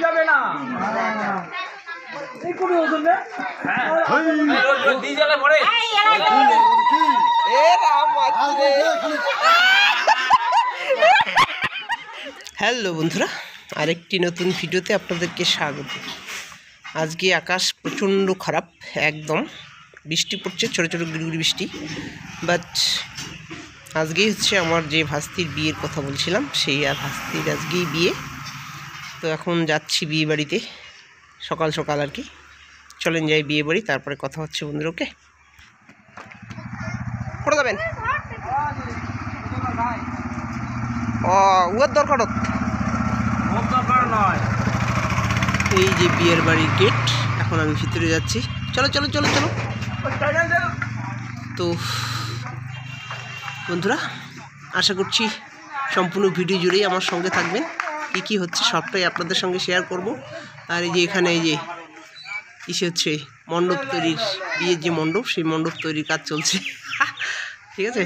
যাবে না হ্যালো বন্ধুরা, আরেকটি নতুন ভিডিওতে আপনাদেরকে স্বাগত। আজকে আকাশ প্রচণ্ড খারাপ, একদম বৃষ্টি পড়ছে, ছোটো ছোটো গুড়ি বৃষ্টি। বাট আজকেই হচ্ছে আমার যে ভাস্তির বিয়ের কথা বলছিলাম, সেই আর ভাস্তির আজকেই বিয়ে। তো এখন যাচ্ছি বিয়ে বাড়িতে, সকাল সকাল আর কি। চলেন যাই বিয়ে বাড়ি, তারপরে কথা হচ্ছে বন্ধুরা। ওকে, কোথায় যাবেন? উয়ার দরকার নয়। এই যে বিয়ের বাড়ির গেট, এখন আমি ভিতরে যাচ্ছি। চলো চলো চলো চলো। তো বন্ধুরা, আশা করছি সম্পূর্ণ ভিডিও জুড়েই আমার সঙ্গে থাকবেন। কী কী হচ্ছে সবটাই আপনাদের সঙ্গে শেয়ার করব। আর এই যে এখানে এই যে ইসে হচ্ছে মণ্ডপ তৈরির, বিয়ের যে মণ্ডপ, সেই মণ্ডপ তৈরির কাজ চলছে। ঠিক আছে,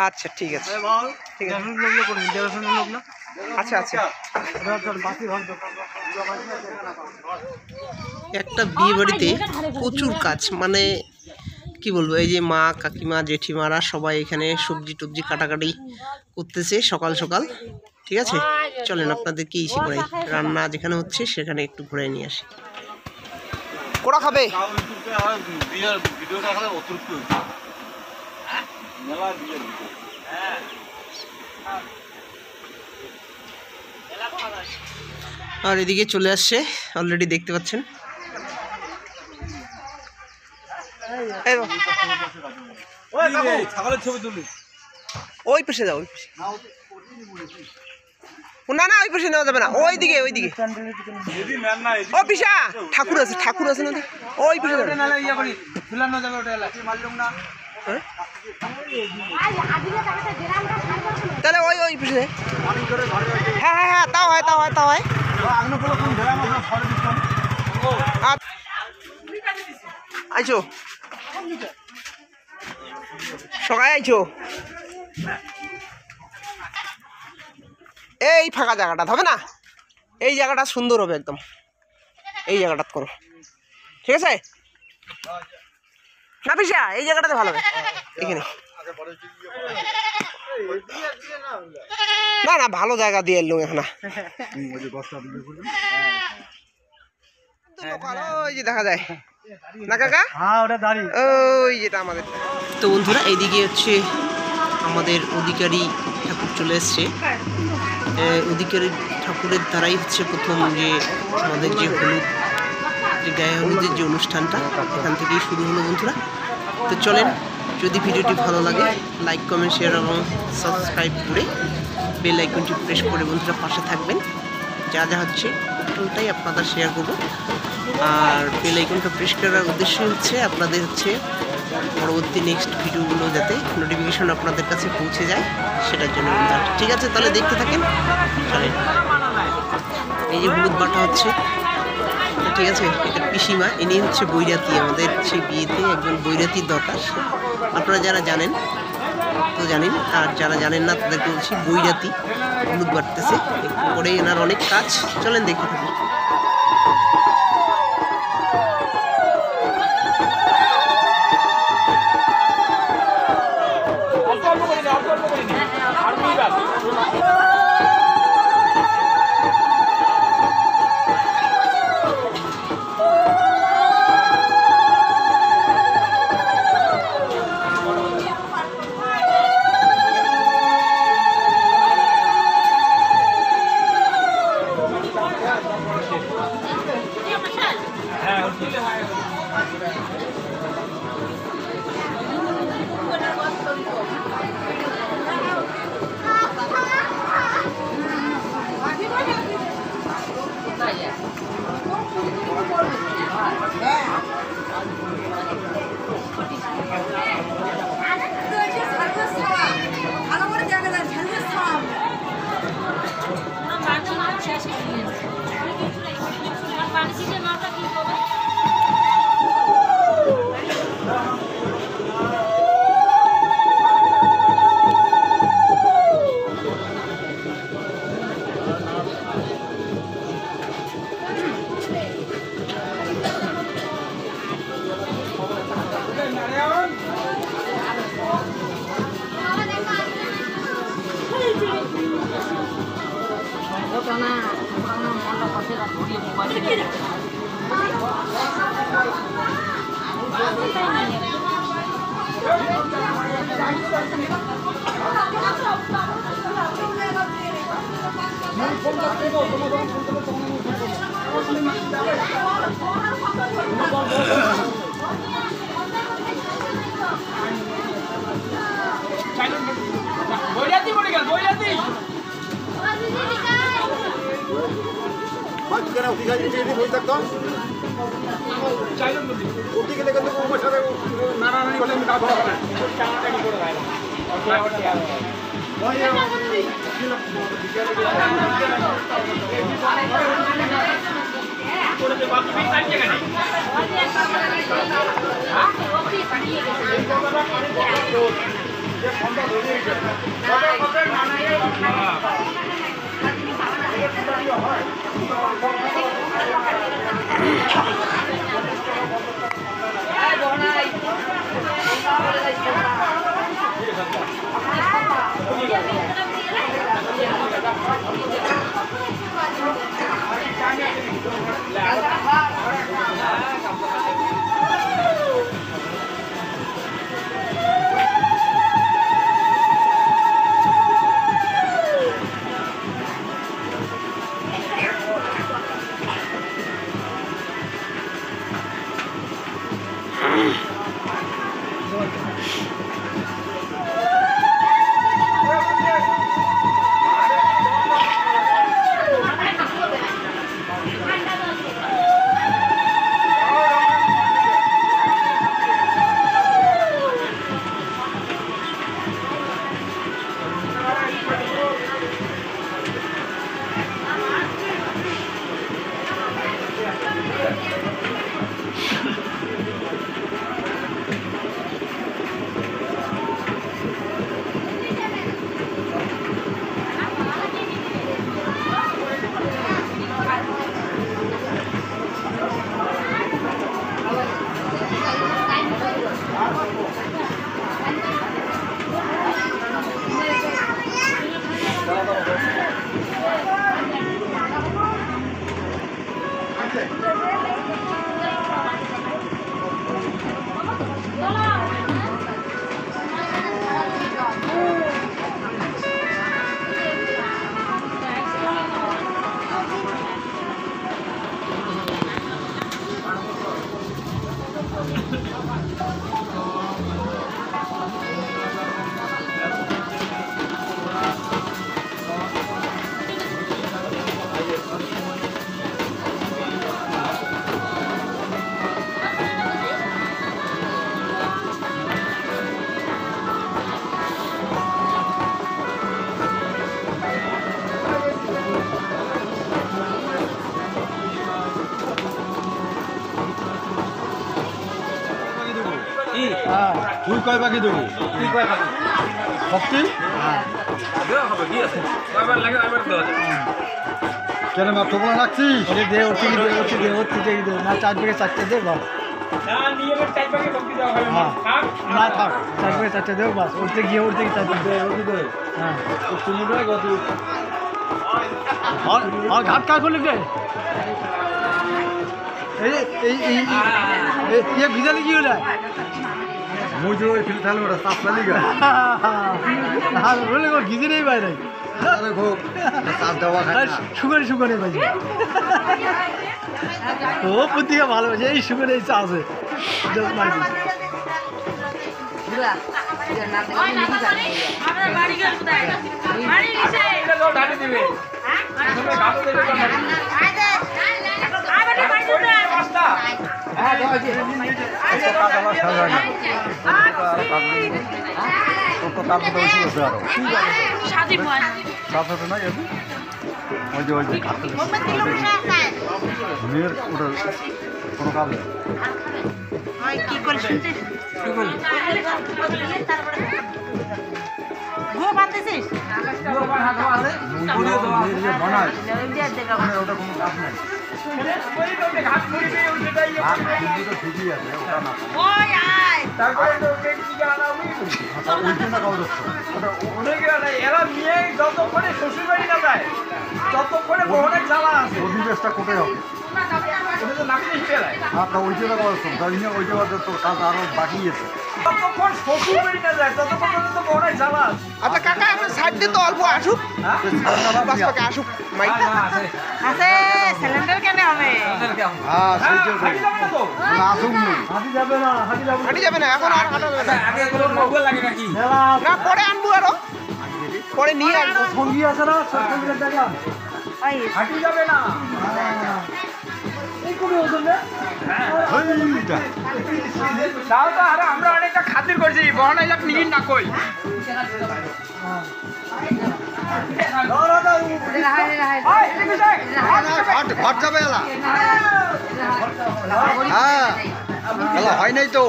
আচ্ছা ঠিক আছে, ঠিক আছে, আচ্ছা আচ্ছা। একটা বিয়ে বাড়িতে প্রচুর কাজ, মানে কি বলবো, এই যে মা কাকিমা জেঠিমারা সবাই এখানে সবজি টবজি কাটাকাটি করতেছে সকাল সকাল। ঠিক আছে, চলেন আপনাদেরকে ইসে করাই, রান্না যেখানে হচ্ছে সেখানে একটু ঘুরে নিয়ে আসি। কোরা খাবে? আর এদিকে চলে আসছে অলরেডি, দেখতে পাচ্ছেন। ওই পাশে যাও, ওই পাশে। না না, ওই পাশে নেওয়া যাবে না, ওইদিকে ওইদিকে। ও পিসা, ঠাকুর আছে, ঠাকুর আছে না, ওই পাশে যাবে। তাহলে ওই ওই পাশে। হ্যাঁ হ্যাঁ হ্যাঁ, তাও হয় তাও হয় তাও হয়। আইছো সকালে, আইছো। এই ফাঁকা জায়গাটা হবে না, এই জায়গাটা সুন্দর হবে একদম, এই জায়গাটা করো। ঠিক আছে না পিসা, এই জায়গাটাতে ভালো হবে এখানে। না না, ভালো জায়গা দিয়ে এলো এখন। ওই যে দেখা যায় না কাকা, ওই যেটা আমাদের। তো বন্ধুরা, এইদিকে হচ্ছে আমাদের অধিকারী ঠাকুর চলে এসছে। অধিকারী ঠাকুরের দ্বারাই হচ্ছে প্রথম যে আমাদের যে হলুদ, যে গায়ে হলুদের যে অনুষ্ঠানটা, এখান থেকেই শুরু হলো বন্ধুরা। তো চলেন, যদি ভিডিওটি ভালো লাগে লাইক কমেন্ট শেয়ার এবং সাবস্ক্রাইব করে বেল আইকনটি প্রেস করে বন্ধুরা পাশে থাকবেন। যা যা হচ্ছে টোটালটাই আপনাদের শেয়ার করব। আর বেল আইকনটা প্রেস করার উদ্দেশ্য হচ্ছে আপনাদের হচ্ছে পরবর্তী নেক্সট ভিডিওগুলো যাতে নোটিফিকেশন আপনাদের কাছে পৌঁছে যায়, সেটার জন্য। ঠিক আছে, তাহলে দেখতে থাকেন। চলেন, এই যে হলুদ বাটা হচ্ছে, ঠিক আছে, এটা পিসিমা, ইনি হচ্ছে বৈরাতি। আমাদের সেই বিয়েতে একজন বৈরাতির দরকার। আপনারা যারা জানেন তো জানেন, আর যারা জানেন না তাদেরকে বলছি, বৈরাতি হলুদ বাটতেছে, একটু পরে এনার অনেক কাজ। চলেন দেখে থাকুন। তুই কয় পাখি দেবো? তুই কয় পাখি? শক্তি? কেন মাত্র বলা রাখছিস? দে ওটি দে না 4 থেকে 4টে দে বাস। না থাক 4 থেকে 4টে দে বাস। উঠতে গিয়ে 4 দে ওটি দে। হ্যাঁ তুমি দে গতি। আর ঘাট কা খুলে দে। এই ভিজালি কি হলো? মুজো ওই ফিল থালো ওটা সাফলা লিগা আর বলে গো গিজি নেই বাইরে আরে গো সাফ দাওয়া খায় না সুগারে ভাই ও পুতিকা ভালো আছে এই সুগারে এই আছে দস মারি পুরা এর নাম দেখে নিকি জানি আমরা বাড়ি গেল কোথায় বাড়ি নিচে এটা লোক ঢালি দিবে হ্যাঁ তুমি গাতো দেবে না আইদে আবার বাড়ি দিতে বস্তা হ্যাঁ দাও জি এই তো কাদলা সাজানি তো তার মধ্যে ওই আছে আরো শাদি হয় সাথে না এই ওই যে খাতে মেয়ের ওটা কোনো কাজ নেই ভাই কি করে শুনছিস কি বল তারপরে গো বাঁধতেছিস গো বাঁধা আছে মুড়ি দিয়ে বানায় ওটা কোনো কাজ নাই ওই তো ঘাট মুড়ি দিয়ে ওইটাই তো ঠিকই আছে ওটা না ওই আয় তারপরে তো ওকে কি জানা ওই ওইটা কাজ হচ্ছে ওটা ওনে কি না এরা নিয়ে যতক্ষণে শ্বশুর বাড়ি না যায় ততক্ষণে বহনের জ্বালা আছে পরিবেশটা কোটে হবে ওটা তো নাকি ফেলায় আপনা ওইটা কাজ হচ্ছে তাই নিয়ে ওইটা তো কাজ আরো বাকি আছে ততক্ষণ শ্বশুর বাড়ি না যায় ততক্ষণ তো বহনের জ্বালা আছে আচ্ছা কাকা আপনার সাইড দিয়ে তো অল্প আসুক বাসপাকে আসুক মাইক আছে সিলিন্ডার কেন হবে হ্যাঁ সেইটাই না আসুক না হাঁটি যাবে না এখন আর হাঁটা যাবে না আগে এগুলো মোবাইল লাগে নাকি না পরে আনবো আরো পরে নিয়ে আসবো সঙ্গী আছে না সঙ্গীদের দেখা হাঁটি যাবে না তাও তো আরে আমরা অনেকটা খাতির করছি বহনা যাক নিগিন না কই ঘর যাবে এলা হ্যাঁ এলা হয় নাই তো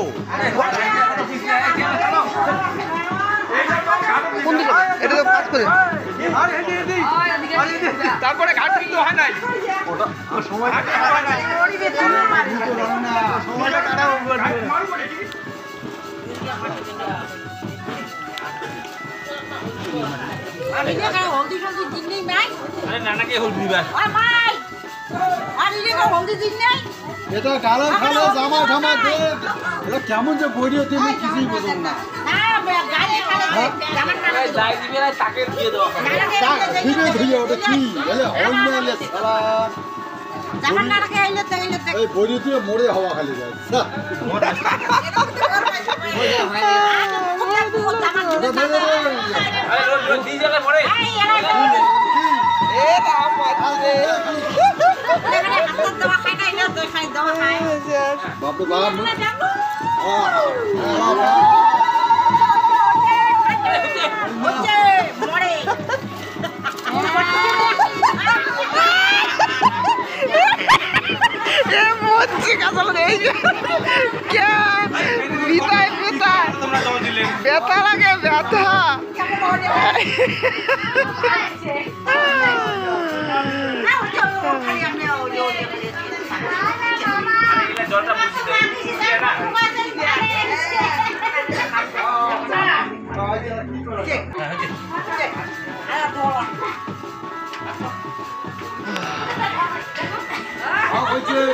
এটা তো পাস করে তারপরে ঘাট কিন্তু হয় নাই হলদি সলদি দিন নেই নাই আরে নানাকে হলদি দিবা আর ইলে হলদি দিন নেই এটা গালা খালা জামা ঠামা দে এটা কেমন যে বইরিও তুমি কিছুই বুঝুন না না গাড়ি খালে জামান না যাই দিবে না তাকে দিয়ে দাও ধীরে ধীরে ওটা কি এলে হয় না এলে সালা জামান না রাখে আইলে তাইলে এই বইরি দিয়ে মরে হওয়া খালি যায় আরে রোজ রোজ দিয়ে যাবে মরে বাপরে বাপ ব্যথা লাগে ব্যথা জলটা মুছে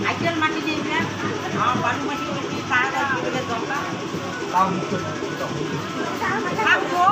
আইটেল মাটি দিয়ে দিলাম বালু মাটি দিয়ে পাড়া দিয়ে দরকার থাকবো